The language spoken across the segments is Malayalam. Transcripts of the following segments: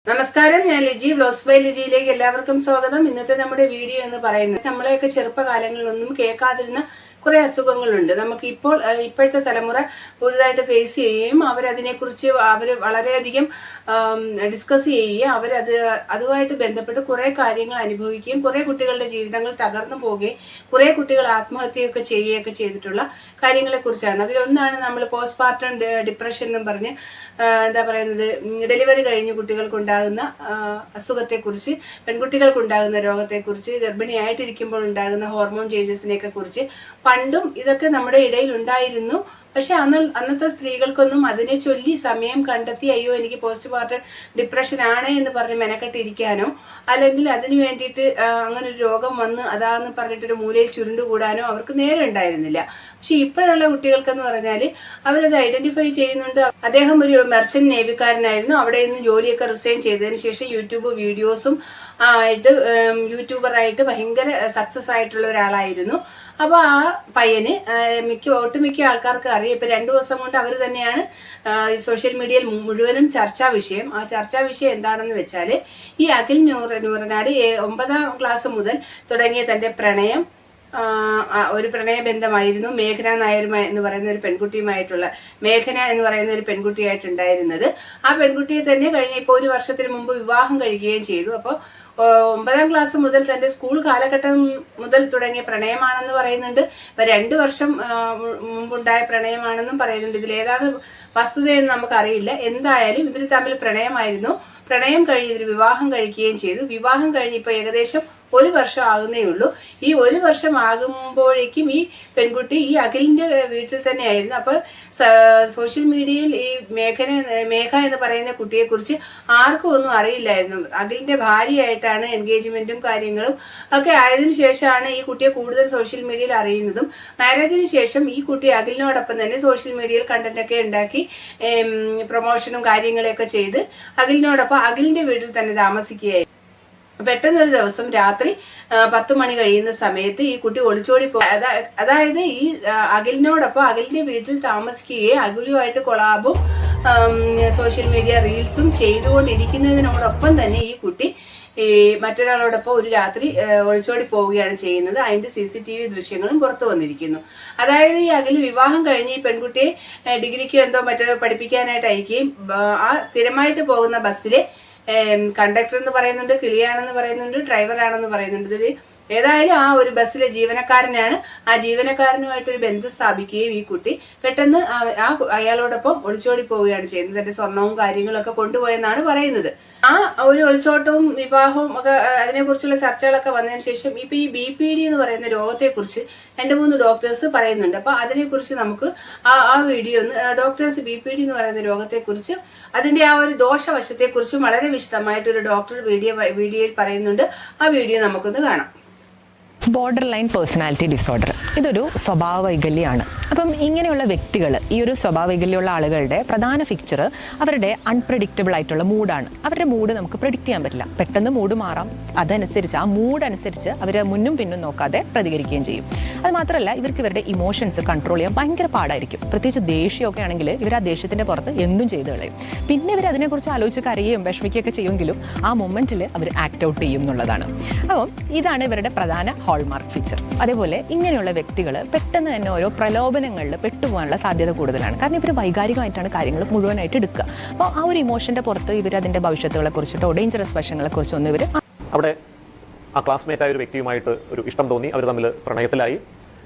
നമസ്കാരം, ഞാൻ ലിജി. വ്ലോഗ്സ് ബൈ ലിജിയിലേക്ക് എല്ലാവർക്കും സ്വാഗതം. ഇന്നത്തെ നമ്മുടെ വീഡിയോ എന്ന് പറയുന്നത് നമ്മളെയൊക്കെ ചെറുപ്പകാലങ്ങളിലൊന്നും കേൾക്കാതിരുന്ന കുറെ അസുഖങ്ങളുണ്ട്. നമുക്ക് ഇപ്പോഴത്തെ തലമുറ പുതുതായിട്ട് ഫേസ് ചെയ്യുകയും അവരതിനെക്കുറിച്ച് വളരെയധികം ഡിസ്കസ് ചെയ്യുകയും അതുമായിട്ട് ബന്ധപ്പെട്ട് കുറെ കാര്യങ്ങൾ അനുഭവിക്കുകയും കുറെ കുട്ടികളുടെ ജീവിതങ്ങൾ തകർന്നു പോവുകയും കുറെ കുട്ടികൾ ആത്മഹത്യയൊക്കെ ചെയ്യുകയൊക്കെ ചെയ്തിട്ടുള്ള കാര്യങ്ങളെ കുറിച്ചാണ്. അതിലൊന്നാണ് നമ്മൾ പോസ്റ്റ്മോർട്ടം ഡിപ്രഷൻ എന്നും പറഞ്ഞ് എന്താ പറയുന്നത്, ഡെലിവറി കഴിഞ്ഞ് കുട്ടികൾക്കുണ്ടാകുന്ന അസുഖത്തെക്കുറിച്ച്, പെൺകുട്ടികൾക്കുണ്ടാകുന്ന രോഗത്തെക്കുറിച്ച്, ഗർഭിണിയായിട്ടിരിക്കുമ്പോൾ ഉണ്ടാകുന്ന ഹോർമോൺ ചേഞ്ചസിനെയൊക്കെ കുറിച്ച് പണ്ടും ഇതൊക്കെ നമ്മുടെ ഇടയിൽ ഉണ്ടായിരുന്നു. പക്ഷെ അന്നത്തെ സ്ത്രീകൾക്കൊന്നും അതിനെ ചൊല്ലി സമയം കണ്ടെത്തി അയ്യോ എനിക്ക് പോസ്റ്റ്മോർട്ടം ഡിപ്രഷൻ ആണ് എന്ന് പറഞ്ഞ് മെനക്കെട്ടിരിക്കാനോ അല്ലെങ്കിൽ അതിനു വേണ്ടിയിട്ട് അങ്ങനെ ഒരു രോഗം വന്ന് അതാന്ന് പറഞ്ഞിട്ടൊരു മൂലയിൽ ചുരുണ്ടുകൂടാനോ അവർക്ക് നേരെ ഉണ്ടായിരുന്നില്ല. പക്ഷെ ഇപ്പോഴുള്ള കുട്ടികൾക്കെന്ന് പറഞ്ഞാൽ അവരത് ഐഡന്റിഫൈ ചെയ്യുന്നുണ്ട്. അദ്ദേഹം ഒരു മെർച്ചന്റ് നേവിക്കാരനായിരുന്നു. അവിടെ നിന്ന് ജോലിയൊക്കെ റിസൈൻ ചെയ്തതിന് ശേഷം യൂട്യൂബ് വീഡിയോസും ആയിട്ട് യൂട്യൂബറായിട്ട് ഭയങ്കര സക്സസ് ആയിട്ടുള്ള ഒരാളായിരുന്നു. അപ്പൊ ആ പയ്യന് ഒട്ടുമിക്ക ആൾക്കാർക്ക് അറിയാം. ഇപ്പൊ 2 ദിവസം കൊണ്ട് അവർ തന്നെയാണ് സോഷ്യൽ മീഡിയയിൽ മുഴുവനും ചർച്ചാ വിഷയം. ആ ചർച്ചാ വിഷയം എന്താണെന്ന് വെച്ചാൽ ഈ അഖിൽ നൂറനാട് 9ാം ക്ലാസ് മുതൽ തുടങ്ങിയ തന്റെ പ്രണയം ഒരു പ്രണയബന്ധമായിരുന്നു മേഘന നായർ എന്ന് പറയുന്ന ഒരു പെൺകുട്ടിയുമായിട്ടുള്ള, മേഘന എന്ന് പറയുന്ന ഒരു പെൺകുട്ടിയായിട്ടുണ്ടായിരുന്നത്. ആ പെൺകുട്ടിയെ തന്നെ ഇപ്പോൾ 1 വർഷത്തിന് മുമ്പ് വിവാഹം കഴിക്കുകയും ചെയ്തു. അപ്പോൾ 9ാം ക്ലാസ് മുതൽ തന്റെ സ്കൂൾ കാലഘട്ടം മുതൽ തുടങ്ങിയ പ്രണയമാണെന്ന് പറയുന്നുണ്ട്. ഇപ്പൊ 2 വർഷം മുമ്പുണ്ടായ പ്രണയമാണെന്നും പറയുന്നുണ്ട്. ഇതിലേതാണ് വസ്തുതയെന്ന് നമുക്കറിയില്ല. എന്തായാലും ഇവർ തമ്മിൽ പ്രണയമായിരുന്നു. പ്രണയം കഴിഞ്ഞ് ഇവർ വിവാഹം കഴിക്കുകയും ചെയ്തു. വിവാഹം കഴിഞ്ഞ് ഇപ്പൊ ഏകദേശം 1 വർഷം ആകുന്നേ ഉള്ളൂ. ഈ 1 വർഷം ആകുമ്പോഴേക്കും ഈ പെൺകുട്ടി ഈ അഖിലിന്റെ വീട്ടിൽ തന്നെയായിരുന്നു. അപ്പൊ സോഷ്യൽ മീഡിയയിൽ ഈ മേഘ എന്ന് പറയുന്ന കുട്ടിയെ കുറിച്ച് ആർക്കും ഒന്നും അറിയില്ലായിരുന്നു. അഖിലിന്റെ ഭാര്യയായിട്ടാണ് എൻഗേജ്മെന്റും കാര്യങ്ങളും ഒക്കെ ആയതിനു ശേഷമാണ് ഈ കുട്ടിയെ കൂടുതൽ സോഷ്യൽ മീഡിയയിൽ അറിയുന്നതും. മാരേജിന് ശേഷം ഈ കുട്ടി അഖിലിനോടൊപ്പം തന്നെ സോഷ്യൽ മീഡിയയിൽ കണ്ടന്റ് ഒക്കെ ഉണ്ടാക്കി പ്രൊമോഷനും കാര്യങ്ങളൊക്കെ ചെയ്ത് അഖിലിനോടൊപ്പം അഖിലിന്റെ വീട്ടിൽ തന്നെ താമസിക്കുകയായിരുന്നു. പെട്ടെന്നൊരു ദിവസം രാത്രി 10 മണി കഴിയുന്ന സമയത്ത് ഈ കുട്ടി ഒളിച്ചോടി അതായത് ഈ അഖിലിനോടൊപ്പം അഖിലിന്റെ വീട്ടിൽ താമസിക്കുകയും അഖിലുമായിട്ട് കൊളാബും സോഷ്യൽ മീഡിയ റീൽസും ചെയ്തുകൊണ്ടിരിക്കുന്നതിനോടൊപ്പം തന്നെ ഈ കുട്ടി മറ്റൊരാളോടൊപ്പം ഒരു രാത്രി ഒളിച്ചോടി പോവുകയാണ് ചെയ്യുന്നത്. അതിന്റെ CCTV ദൃശ്യങ്ങളും പുറത്തു വന്നിരിക്കുന്നു. അതായത് ഈ അഖിൽ വിവാഹം കഴിഞ്ഞ് ഈ പെൺകുട്ടിയെ ഡിഗ്രിക്ക് എന്തോ മറ്റോ പഠിപ്പിക്കാനായിട്ട് അയക്കുകയും ആ സ്ഥിരമായിട്ട് പോകുന്ന ബസ്സിലെ കണ്ടക്ടർ എന്ന് പറയുന്നുണ്ട്, കിളിയാണെന്ന് പറയുന്നുണ്ട്, ഡ്രൈവർ ആണെന്ന് പറയുന്നുണ്ട്. ഇതിൽ ഏതായാലും ആ ഒരു ബസ്സിലെ ജീവനക്കാരനാണ്. ആ ജീവനക്കാരനുമായിട്ടൊരു ബന്ധം സ്ഥാപിക്കുകയും ഈ കുട്ടി പെട്ടെന്ന് അയാളോടൊപ്പം ഒളിച്ചോടി പോവുകയാണ് ചെയ്യുന്നത്. തന്റെ സ്വർണവും കാര്യങ്ങളൊക്കെ കൊണ്ടുപോയെന്നാണ് പറയുന്നത്. ആ ഒരു ഒളിച്ചോട്ടവും വിവാഹവും ഒക്കെ അതിനെക്കുറിച്ചുള്ള ചർച്ചകളൊക്കെ വന്നതിന് ശേഷം ഇപ്പൊ ഈ BPD എന്ന് പറയുന്ന രോഗത്തെക്കുറിച്ച് 2-3 ഡോക്ടേഴ്സ് പറയുന്നുണ്ട്. അപ്പൊ അതിനെക്കുറിച്ച് നമുക്ക് ആ വീഡിയോ ഒന്ന് ഡോക്ടേഴ്സ് BPD എന്ന് പറയുന്ന രോഗത്തെക്കുറിച്ച് അതിന്റെ ആ ഒരു ദോഷവശത്തെക്കുറിച്ചും വളരെ വിശദമായിട്ടൊരു ഡോക്ടർ വീഡിയോയിൽ പറയുന്നുണ്ട്. ആ വീഡിയോ നമുക്കൊന്ന് കാണാം. ബോർഡർ ലൈൻ പേഴ്സണാലിറ്റി ഡിസോർഡർ ഇതൊരു സ്വഭാവ വൈകല്യമാണ്. അപ്പം ഇങ്ങനെയുള്ള വ്യക്തികൾ, ഈ ഒരു സ്വഭാവ വൈകല്യമുള്ള ആളുകളുടെ പ്രധാന ഫീച്ചർ അവരുടെ അൺപ്രഡിക്റ്റബിൾ ആയിട്ടുള്ള മൂഡാണ്. അവരുടെ മൂഡ് നമുക്ക് പ്രെഡിക്റ്റ് ചെയ്യാൻ പറ്റില്ല. പെട്ടെന്ന് മൂഡ് മാറാം. അതനുസരിച്ച് ആ മൂഡ് അനുസരിച്ച് അവർ മുന്നും പിന്നും നോക്കാതെ പ്രതികരിക്കുകയും ചെയ്യും. അത് മാത്രമല്ല ഇവർക്ക് ഇവരുടെ ഇമോഷൻസ് കൺട്രോൾ ചെയ്യാൻ ഭയങ്കര പാടായിരിക്കും. പ്രത്യേകിച്ച് ദേഷ്യമൊക്കെ ആണെങ്കിൽ ഇവർ ആ ദേഷ്യത്തിൻ്റെ പുറത്ത് എന്തും ചെയ്ത് കളയും. പിന്നെ ഇവർ അതിനെക്കുറിച്ച് ആലോചിച്ച് കരയുകയും വിഷമിക്കുകയൊക്കെ ചെയ്യുമെങ്കിലും ആ മൊമെൻറ്റിൽ അവർ ആക്ട് ഔട്ട് ചെയ്യും എന്നുള്ളതാണ്. അപ്പം ഇതാണ് ഇവരുടെ പ്രധാന ഹോൾമാർക്ക് ഫീച്ചർ. അതേപോലെ ഇങ്ങനെയുള്ള വ്യക്തികൾ പെട്ടെന്ന് തന്നെ ഓരോ പ്രലോഭനങ്ങളിൽ പെട്ടുപോകാനുള്ള സാധ്യത കൂടുതലാണ്. കാരണം ഇവർ വൈകാരികമായിട്ടാണ് കാര്യങ്ങൾ മുഴുവനായിട്ട് എടുക്കുക. അപ്പോൾ ആ ഒരു ഇമോഷൻ്റെ പുറത്ത് ഇവർ അതിൻ്റെ ഭവിഷ്യത്തുകളെ കുറിച്ചിട്ടോ ഡേഞ്ചറസ് വശങ്ങളെ കുറിച്ചൊന്നും ഇവർ അവിടെ ആ ക്ലാസ്മേറ്റായ ഒരു വ്യക്തിയുമായിട്ട് ഒരു ഇഷ്ടം തോന്നി. അവർ തമ്മിൽ പ്രണയത്തിലായി.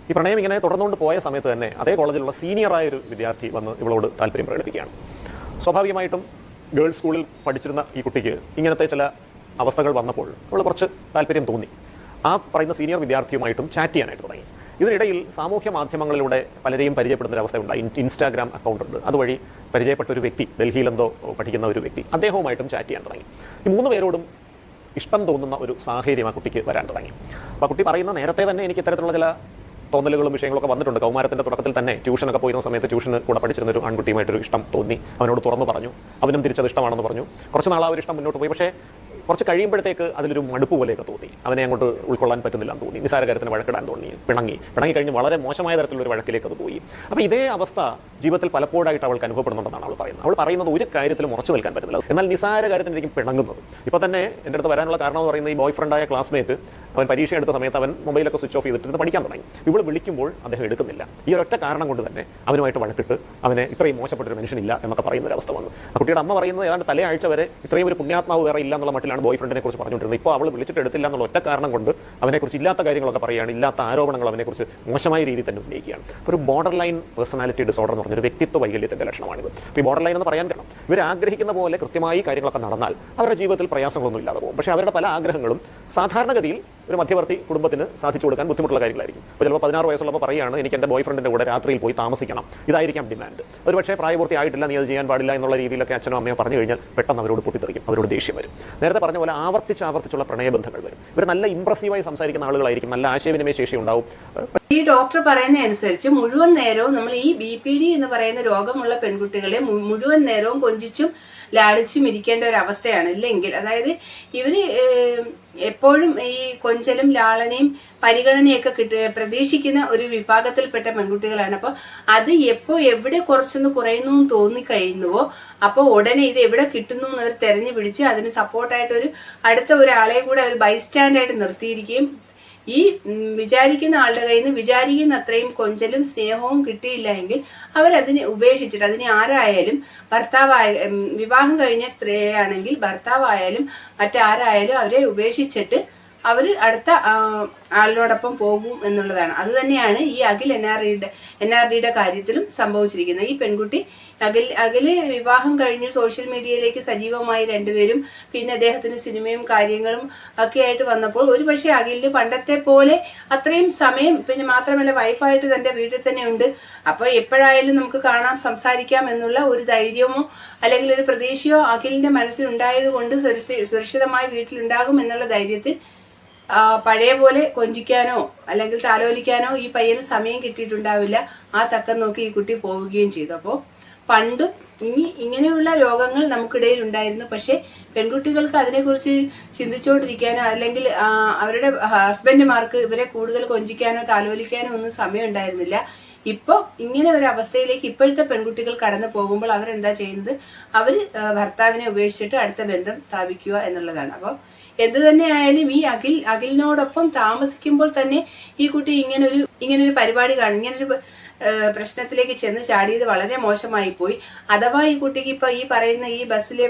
ഈ പ്രണയം ഇങ്ങനെ തുടർന്നുകൊണ്ട് പോയ സമയത്ത് തന്നെ അതേ കോളേജിലുള്ള സീനിയറായ ഒരു വിദ്യാർത്ഥി വന്ന് ഇവളോട് താല്പര്യം പ്രകടിപ്പിക്കുകയാണ്. സ്വാഭാവികമായിട്ടും ഗേൾസ് സ്കൂളിൽ പഠിച്ചിരുന്ന ഈ കുട്ടിക്ക് ഇങ്ങനത്തെ ചില അവസ്ഥകൾ വന്നപ്പോൾ അവൾ കുറച്ച് താല്പര്യം തോന്നി. ആ പറയുന്ന സീനിയർ വിദ്യാർത്ഥിയുമായിട്ടും ചാറ്റ് ചെയ്യാനായിട്ട് തുടങ്ങി. ഇതിനിടയിൽ സാമൂഹ്യ മാധ്യമങ്ങളിലൂടെ പലരെയും പരിചയപ്പെടുന്നൊരവസ്ഥയുണ്ടായി. ഇൻസ്റ്റാഗ്രാം അക്കൗണ്ട് ഉണ്ട്. അതുവഴി പരിചയപ്പെട്ട ഒരു വ്യക്തി, ഡൽഹിയിലെന്തോ പഠിക്കുന്ന ഒരു വ്യക്തി, അദ്ദേഹവുമായിട്ടും ചാറ്റ് ചെയ്യാൻ തുടങ്ങി. ഈ 3 പേരോടും ഇഷ്ടം തോന്നുന്ന ഒരു സാഹചര്യം ആ കുട്ടിക്ക് വരാൻ തുടങ്ങി. അപ്പോൾ ആ കുട്ടി പറയുന്ന നേരത്തെ തന്നെ എനിക്ക് ഇത്തരത്തിലുള്ള ചില തോന്നലുകളും വിഷയങ്ങളൊക്കെ വന്നിട്ടുണ്ട്. കൗമാരത്തിൻ്റെ തുടക്കത്തിൽ തന്നെ ട്യൂഷനൊക്കെ പോയിരുന്ന സമയത്ത് ട്യൂഷന് കൂടെ പഠിച്ചിരുന്ന ഒരു ആൺകുട്ടിയുമായിട്ടൊരു ഇഷ്ടം തോന്നി. അവനോട് തുറന്നു പറഞ്ഞു. അവനും തിരിച്ചത് ഇഷ്ടമാണെന്ന് പറഞ്ഞു. കുറച്ച് നാൾ ആ ഒരു ഇഷ്ടം മുന്നോട്ട് പോയി. പക്ഷേ കുറച്ച് കഴിയുമ്പോഴത്തേക്ക് അതിലൊരു മടുപ്പ് പോലെയൊക്കെ തോന്നി, അവനെ അങ്ങോട്ട് ഉൾക്കൊള്ളാൻ പറ്റുന്നില്ല എന്ന് തോന്നി, നിസാര കാര്യത്തിന് വഴക്കിടാൻ തോന്നി, പിണങ്ങി കഴിഞ്ഞ് വളരെ മോശമായ തരത്തിലുള്ള ഒരു വഴക്കിലേക്ക് അത് പോയി. അപ്പോൾ ഇതേ അവസ്ഥ ജീവിതത്തിൽ പലപ്പോഴായിട്ട് അവൾക്ക് അനുഭവപ്പെടുന്നുണ്ടെന്നാണ് അവൾ പറയുന്നത്. അവൾ പറയുന്നത് ഒരു കാര്യത്തിലും ഉറച്ചു നിൽക്കാൻ പറ്റുന്നില്ല, എന്നാൽ നിസാര കാര്യത്തിനായിരിക്കും പിണങ്ങുന്നത്. ഇപ്പോൾ തന്നെ എൻ്റെ അടുത്ത് വരാനുള്ള കാരണം എന്ന് പറയുന്നത് ഈ ബോയ് ഫ്രണ്ടായ ക്ലാസ്മേറ്റ് അവൻ പരീക്ഷ എടുത്ത സമയത്ത് അവൻ മൊബൈലൊക്കെ സ്വിച്ച് ഓഫ് ചെയ്തിട്ട് പഠിക്കാൻ തുടങ്ങി. ഇവൾ വിളിക്കുമ്പോൾ അദ്ദേഹം എടുക്കുന്നില്ല. ഈ ഒരൊറ്റ കാരണം കൊണ്ട് തന്നെ അവനുമായിട്ട് വഴക്കിട്ട് അവനെ ഇത്രയും മോശപ്പെട്ടൊരു മനുഷ്യനില്ല എന്നൊക്കെ പറയുന്ന ഒരു അവസ്ഥ വന്നു. ആ കുട്ടിയുടെ അമ്മ പറയുന്നത് ഏതാണ്ട് തലയാഴ്ച വരെ ഇത്രയും ഒരു പുണ്യാത്മാവ് വേറെ ഇല്ല എന്നുള്ള മട്ടിലാണ് ബോയ് ഫ്രണ്ടിനെ കുറിച്ച് പറഞ്ഞുകൊണ്ടിരുന്നത്. ഇപ്പോൾ അവൾ വിളിച്ചിട്ട് എടുത്തില്ല എന്നുള്ള ഒറ്റ കാരണം കൊണ്ട് അവനെക്കുറിച്ച് ഇല്ലാത്ത കാര്യങ്ങളൊക്കെ പറയുകയാണ്, ഇല്ലാത്ത ആരോപണങ്ങൾ അവനെക്കുറിച്ച് മോശമായ രീതിയിൽ തന്നെ ഉന്നയിക്കുകയാണ്. ഒരു ബോർഡർ ലൈൻ പേഴ്സണാലിറ്റി ഡിസോർഡർ എന്ന് പറഞ്ഞൊരു വ്യക്തിത്വ വൈകല്യത്തിൻ്റെ ലക്ഷണമാണിത്. ഇപ്പോൾ ഈ ബോർഡർ ലൈൻ എന്ന് പറയാൻ കാരണം ഇവർ ആഗ്രഹിക്കുന്ന പോലെ കൃത്യമായി കാര്യങ്ങളൊക്കെ നടന്നാൽ അവരുടെ ജീവിതത്തിൽ പ്രയാസങ്ങളൊന്നും ഇല്ലാതെ പോകും. പക്ഷേ അവരുടെ പല ആഗ്രഹങ്ങളും സാധാരണഗതിയിൽ ഒരു മധ്യവർത്തി കുടുംബത്തിന് സാധിച്ചു കൊടുക്കാൻ ബുദ്ധിമുട്ടുള്ള കാര്യങ്ങളായിരിക്കും. അപ്പോൾ ചിലപ്പോൾ 16 വയസ്സുള്ളപ്പോൾ പറയുകയാണ് എനിക്ക് എൻ്റെ ബോയ് ഫ്രണ്ടിൻ്റെ കൂടെ രാത്രിയിൽ പോയി താമസിക്കണം, ഇതായിരിക്കാം ഡിമാൻഡ്. ഒരു പക്ഷേ പ്രായപൂർത്തി ആയിട്ടില്ല, നീ അത് ചെയ്യാൻ പാടില്ല എന്നുള്ള രീതിയിലൊക്കെ അച്ഛനോ അമ്മയോ പറഞ്ഞു കഴിഞ്ഞാൽ പെട്ടെന്ന് അവരോട് പൊട്ടിത്തെറിക്കും, അവരോട് ദേഷ്യം വരും. നേരത്തെ പറഞ്ഞ പോലെ ആവർത്തിച്ചുള്ള പ്രണയബന്ധങ്ങൾ വരും. ഇവർ നല്ല ഇംപ്രസീവായി സംസാരിക്കുന്ന ആളുകളായിരിക്കും, നല്ല ആശയവിനിമയ ശേഷി ഉണ്ടാവും. ഈ ഡോക്ടർ പറയുന്ന അനുസരിച്ച് മുഴുവൻ നേരവും നമ്മൾ ഈ BPD എന്ന് പറയുന്ന രോഗമുള്ള പെൺകുട്ടികളെ മുഴുവൻ നേരവും കൊഞ്ചിച്ചും ലാളിച്ചും ഇരിക്കേണ്ട ഒരു അവസ്ഥയാണ്. ഇല്ലെങ്കിൽ അതായത് ഇവര് എപ്പോഴും ഈ കൊഞ്ചലും ലാളനയും പരിഗണനയൊക്കെ പ്രതീക്ഷിക്കുന്ന ഒരു വിഭാഗത്തിൽപ്പെട്ട പെൺകുട്ടികളാണ്. അപ്പോൾ അത് എപ്പോൾ എവിടെ കുറച്ചൊന്ന് കുറയുന്നു എന്ന് തോന്നിക്കഴിയുന്നുവോ അപ്പോൾ ഉടനെ ഇത് എവിടെ കിട്ടുന്നു എന്ന് അവർ തെരഞ്ഞു പിടിച്ച് അതിന് സപ്പോർട്ടായിട്ട് അടുത്ത ഒരാളെ കൂടെ ഒരു ബൈസ്റ്റാൻഡായിട്ട് നിർത്തിയിരിക്കുകയും ഈ വിചാരിക്കുന്ന ആളുടെ കയ്യിൽ നിന്ന് വിചാരിക്കുന്ന അത്രയും കൊഞ്ചലും സ്നേഹവും കിട്ടിയില്ല എങ്കിൽ അവരതിനെ ഉപേക്ഷിച്ചിട്ട് അതിനെ ആരായാലും വിവാഹം കഴിഞ്ഞ സ്ത്രീയാണെങ്കിൽ ഭർത്താവായാലും മറ്റാരായാലും അവരെ ഉപേക്ഷിച്ചിട്ട് അവർ അടുത്ത ആളിനോടൊപ്പം പോകും എന്നുള്ളതാണ്. അതുതന്നെയാണ് ഈ അഖിൽ NRDയുടെ കാര്യത്തിലും സംഭവിച്ചിരിക്കുന്നത്. ഈ പെൺകുട്ടി അഖില് വിവാഹം കഴിഞ്ഞു സോഷ്യൽ മീഡിയയിലേക്ക് സജീവമായി രണ്ടുപേരും, പിന്നെ അദ്ദേഹത്തിന് സിനിമയും കാര്യങ്ങളും ഒക്കെ ആയിട്ട് വന്നപ്പോൾ ഒരു പക്ഷേ അഖിലിന് പണ്ടത്തെ പോലെ അത്രയും സമയം, പിന്നെ മാത്രമല്ല വൈഫായിട്ട് തൻ്റെ വീട്ടിൽ തന്നെ ഉണ്ട്. അപ്പോൾ എപ്പോഴായാലും നമുക്ക് കാണാം, സംസാരിക്കാം എന്നുള്ള ഒരു ധൈര്യമോ അല്ലെങ്കിൽ ഒരു പ്രതീക്ഷയോ അഖിലിന്റെ മനസ്സിലുണ്ടായത് കൊണ്ട് സുരക്ഷിതമായി വീട്ടിലുണ്ടാകും എന്നുള്ള ധൈര്യത്തിൽ പഴയ പോലെ കൊഞ്ചിക്കാനോ അല്ലെങ്കിൽ താലോലിക്കാനോ ഈ പയ്യന് സമയം കിട്ടിയിട്ടുണ്ടാവില്ല. ആ തക്കം നോക്കി ഈ കുട്ടി പോവുകയും ചെയ്തു. അപ്പോൾ പണ്ടും ഇങ്ങനെയുള്ള രോഗങ്ങൾ നമുക്കിടയിൽ ഉണ്ടായിരുന്നു. പക്ഷെ പെൺകുട്ടികൾക്ക് അതിനെക്കുറിച്ച് ചിന്തിച്ചുകൊണ്ടിരിക്കാനോ അല്ലെങ്കിൽ അവരുടെ ഹസ്ബൻഡുമാർക്ക് ഇവരെ കൂടുതൽ കൊഞ്ചിക്കാനോ താലോലിക്കാനോ ഒന്നും സമയം ഉണ്ടായിരുന്നില്ല. ഇപ്പോൾ ഇങ്ങനെ ഒരു അവസ്ഥയിലേക്ക് ഇപ്പോഴത്തെ പെൺകുട്ടികൾ കടന്നു പോകുമ്പോൾ അവരെന്താ ചെയ്യുന്നത്? അവർ ഭർത്താവിനെ ഉപേക്ഷിച്ചിട്ട് അടുത്ത ബന്ധം സ്ഥാപിക്കുക എന്നുള്ളതാണ്. അപ്പോൾ എന്ത് തന്നെ ആയാലും ഈ അഖിലിനോടൊപ്പം താമസിക്കുമ്പോൾ തന്നെ ഈ കുട്ടി ഇങ്ങനൊരു പരിപാടി കാണും, ഇങ്ങനൊരു പ്രശ്നത്തിലേക്ക് ചെന്ന് ചാടിയത് വളരെ മോശമായി പോയി. അഥവാ ഈ കുട്ടിക്ക് ഇപ്പൊ ഈ പറയുന്ന ഈ ബസ്സിലെ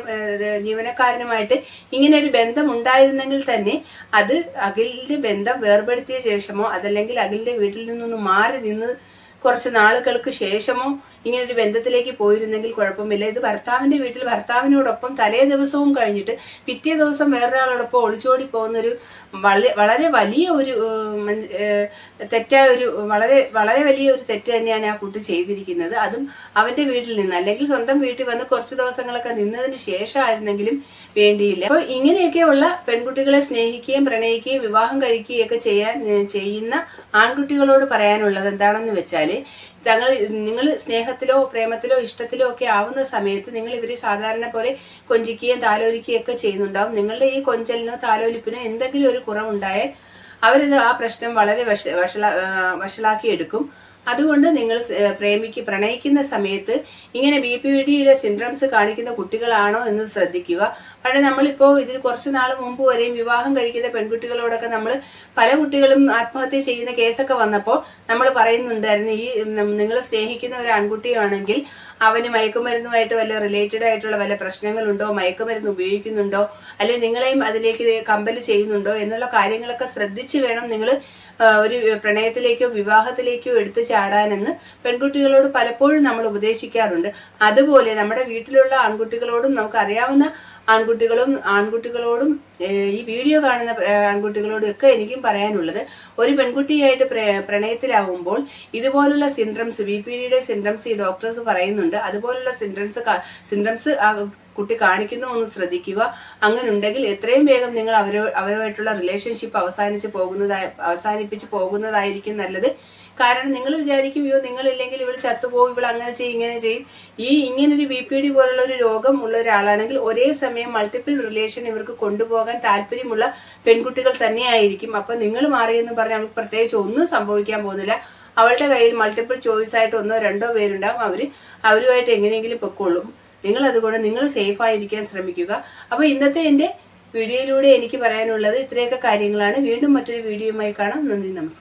ജീവനക്കാരനുമായിട്ട് ഇങ്ങനെ ഒരു ബന്ധം ഉണ്ടായിരുന്നെങ്കിൽ തന്നെ അത് അഖിലിന്റെ ബന്ധം വേർപെടുത്തിയ ശേഷമോ അതല്ലെങ്കിൽ അഖിലിന്റെ വീട്ടിൽ നിന്നൊന്ന് മാറി നിന്ന് കുറച്ച് നാളുകൾക്ക് ശേഷമോ ഇങ്ങനൊരു ബന്ധത്തിലേക്ക് പോയിരുന്നെങ്കിൽ കുഴപ്പമില്ല. ഇത് ഭർത്താവിന്റെ വീട്ടിൽ ഭർത്താവിനോടൊപ്പം തലേ ദിവസവും കഴിഞ്ഞിട്ട് പിറ്റേ ദിവസം വേറൊരാളോടൊപ്പം ഒളിച്ചോടി പോകുന്നൊരു വളരെ വലിയ ഒരു തെറ്റായ ഒരു വളരെ വലിയ ഒരു തെറ്റ് തന്നെയാണ് ആ കുട്ടി ചെയ്തിരിക്കുന്നത്. അതും അവന്റെ വീട്ടിൽ നിന്ന്, അല്ലെങ്കിൽ സ്വന്തം വീട്ടിൽ വന്ന് കുറച്ച് ദിവസങ്ങളൊക്കെ നിന്നതിന് ശേഷമായിരുന്നെങ്കിലും വേണ്ടിയില്ല. അപ്പോൾ ഇങ്ങനെയൊക്കെയുള്ള പെൺകുട്ടികളെ സ്നേഹിക്കുകയും പ്രണയിക്കുകയും വിവാഹം കഴിക്കുകയും ഒക്കെ ചെയ്യുന്ന ആൺകുട്ടികളോട് പറയാനുള്ളത് എന്താണെന്ന് വെച്ചാൽ, നിങ്ങൾ സ്നേഹത്തിലോ പ്രേമത്തിലോ ഇഷ്ടത്തിലോ ഒക്കെ ആവുന്ന സമയത്ത് നിങ്ങൾ ഇവരെ സാധാരണ പോലെ കൊഞ്ചിക്കുകയും താലോലിക്കുകയും ഒക്കെ ചെയ്യുന്നുണ്ടാവും. നിങ്ങളുടെ ഈ കൊഞ്ചലിനോ താലോലിപ്പിനോ എന്തെങ്കിലും ഒരു കുറവുണ്ടായാൽ അവരിത് ആ പ്രശ്നം വളരെ വഷളാക്കി എടുക്കും. അതുകൊണ്ട് നിങ്ങൾ പ്രണയിക്കുന്ന സമയത്ത് ഇങ്ങനെ BPDയുടെ സിൻഡ്രംസ് കാണിക്കുന്ന കുട്ടികളാണോ എന്ന് ശ്രദ്ധിക്കുക. പക്ഷേ നമ്മളിപ്പോൾ ഇതിന് കുറച്ച് നാൾ മുമ്പ് വരെയും വിവാഹം കഴിക്കുന്ന പെൺകുട്ടികളോടൊക്കെ പല കുട്ടികളും ആത്മഹത്യ ചെയ്യുന്ന കേസൊക്കെ വന്നപ്പോൾ നമ്മൾ പറയുന്നുണ്ടായിരുന്നു, ഈ നിങ്ങൾ സ്നേഹിക്കുന്ന ഒരു ആൺകുട്ടിയാണെങ്കിൽ അവന് മയക്കുമരുന്നുമായിട്ട് വല്ല റിലേറ്റഡ് ആയിട്ടുള്ള വല്ല പ്രശ്നങ്ങളുണ്ടോ, മയക്കുമരുന്ന് ഉപയോഗിക്കുന്നുണ്ടോ, അല്ലെങ്കിൽ നിങ്ങളെയും അതിലേക്ക് കമ്പൽ ചെയ്യുന്നുണ്ടോ എന്നുള്ള കാര്യങ്ങളൊക്കെ ശ്രദ്ധിച്ച് വേണം നിങ്ങൾ ഒരു പ്രണയത്തിലേക്കോ വിവാഹത്തിലേക്കോ എടുത്തു ചാടാനെന്ന് പെൺകുട്ടികളോട് പലപ്പോഴും നമ്മൾ ഉപദേശിക്കാറുണ്ട്. അതുപോലെ നമ്മുടെ വീട്ടിലുള്ള ആൺകുട്ടികളോടും നമുക്കറിയാവുന്ന ആൺകുട്ടികളോടും ഈ വീഡിയോ കാണുന്ന ആൺകുട്ടികളോടും ഒക്കെ എനിക്കും പറയാനുള്ളത്, ഒരു പെൺകുട്ടിയായിട്ട് പ്രണയത്തിലാവുമ്പോൾ ഇതുപോലുള്ള സിൻഡ്രംസ്, BPDയുടെ സിൻഡ്രംസ് ഈ ഡോക്ടേഴ്സ് പറയുന്നുണ്ട്. അതുപോലുള്ള സിൻഡ്രംസ് കുട്ടി കാണിക്കുന്നു എന്ന് ശ്രദ്ധിക്കുക. അങ്ങനെ ഉണ്ടെങ്കിൽ എത്രയും വേഗം നിങ്ങൾ അവരുമായിട്ടുള്ള റിലേഷൻഷിപ്പ് അവസാനിപ്പിച്ച് പോകുന്നതായിരിക്കും നല്ലത്. കാരണം നിങ്ങൾ വിചാരിക്കും, അയ്യോ നിങ്ങളില്ലെങ്കിൽ ഇവൾ ചത്തുപോകും, ഇവൾ അങ്ങനെ ചെയ്യും ഇങ്ങനെ ചെയ്യും. ഇങ്ങനൊരു BPD പോലുള്ള ഒരു രോഗം ഉള്ള ഒരാളാണെങ്കിൽ ഒരേ സമയം മൾട്ടിപ്പിൾ റിലേഷൻ ഇവർക്ക് കൊണ്ടുപോകാൻ താല്പര്യമുള്ള പെൺകുട്ടികൾ തന്നെയായിരിക്കും. അപ്പൊ നിങ്ങൾ മാറിയെന്ന് പറഞ്ഞാൽ അവൾക്ക് പ്രത്യേകിച്ച് ഒന്നും സംഭവിക്കാൻ പോകുന്നില്ല. അവളുടെ കയ്യിൽ മൾട്ടിപ്പിൾ ചോയ്സ് ആയിട്ട് 1-2 പേരുണ്ടാവും. അവരുമായിട്ട് എങ്ങനെയെങ്കിലും പൊക്കോളും. നിങ്ങൾ അതുകൊണ്ട് നിങ്ങൾ സേഫ് ആയിരിക്കാൻ ശ്രമിക്കുക. അപ്പോൾ ഇന്നത്തെ എൻ്റെ വീഡിയോയിലൂടെ എനിക്ക് പറയാനുള്ളത് ഇത്രയൊക്കെ കാര്യങ്ങളാണ്. വീണ്ടും മറ്റൊരു വീഡിയോയുമായി കാണാം. നന്ദി, നമസ്കാരം.